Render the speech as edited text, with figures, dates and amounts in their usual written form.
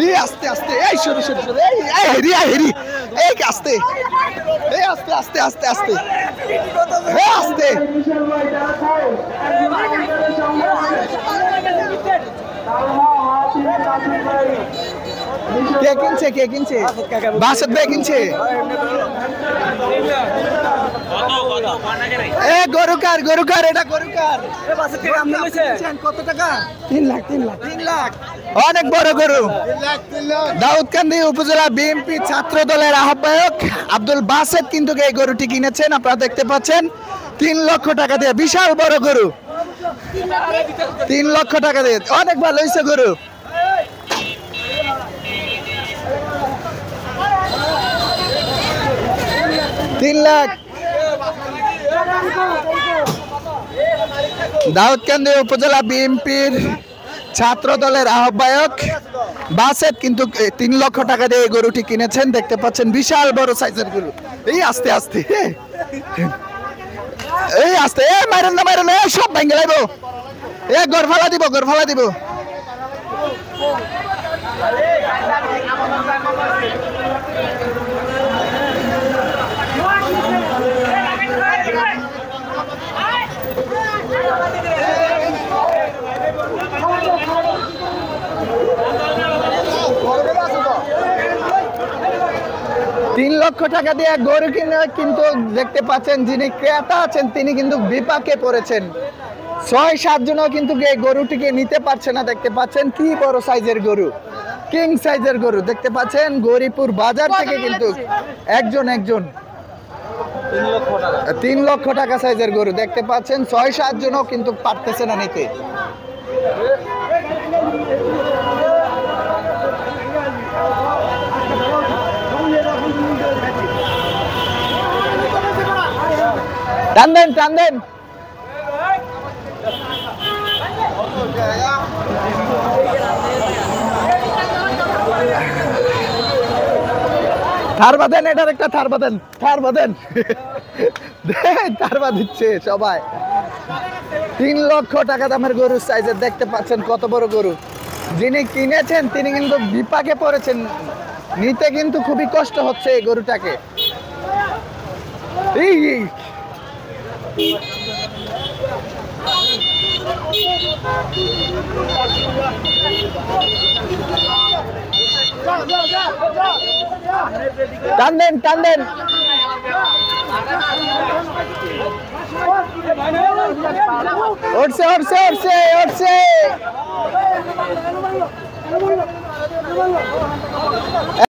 এই আস্তে আস্তে এই সরে সরে সরে এই হেরি হেরি এই আস্তে এই আস্তে আস্তে আস্তে আস্তে এই আস্তে কে কিনছে বাসত ভাই কিনছে এ গরুকার এটা গরুকার কত টাকা 3 লাখ অনেক বড় গরু দাউদকান্দি উপজেলা বিএনপি ছাত্র দলের আহ্বায়ক আব্দুল বাসেত কিন্তু এই গরুটি কিনেছেন আপনারা দেখতে পাচ্ছেন 3 লক্ষ টাকা দিয়ে বিশাল বড় গরু 3 লক্ষ টাকা দিয়ে অনেক ভালো হয়েছে গরু দাউদকান্দি উপজেলা বিএনপির ছাত্র দলের আহ্বায়ক বাসেত কিন্তু 3 লক্ষ টাকা দিয়ে এই গরুটি কিনেছেন দেখতে পাচ্ছেন বিশাল বড় সাইজের গরু এই আস্তে আস্তে এই আস্তে মারেন না সব ভেঙে লাইব গরফালা দিব 3 লক্ষ টাকা দিয়ে গরু কিনে কিন্তু দেখতে পাচ্ছেন যিনি ক্রেতা আছেন তিনি কিন্তু বিপাকে পড়েছেন 6-7 জনও কিন্তু এই গরুটিকে নিতে পারছে না দেখতে পাচ্ছেন কি বড় সাইজের গরু কিং সাইজের গরু দেখতে পাচ্ছেন গরিপুর বাজার থেকে কিন্তু একজন 3 লক্ষ টাকা সাইজের গরু দেখতে পাচ্ছেন 6-7 জনও কিন্তু পারতেছে না নিতে টান দেন থার বাঁধেন এটার একটা থার বাঁধেন থার বাঁধিচ্ছে সবাই 3 লক্ষ টাকা দামের গরুর সাইজের দেখতে পাচ্ছেন কত বড় গরু যিনি কিনেছেন তিনি কিন্তু বিপাকে পড়েছেন নিতে কিন্তু খুবই কষ্ট হচ্ছে এই গরুটাকে টান দেন উঠছে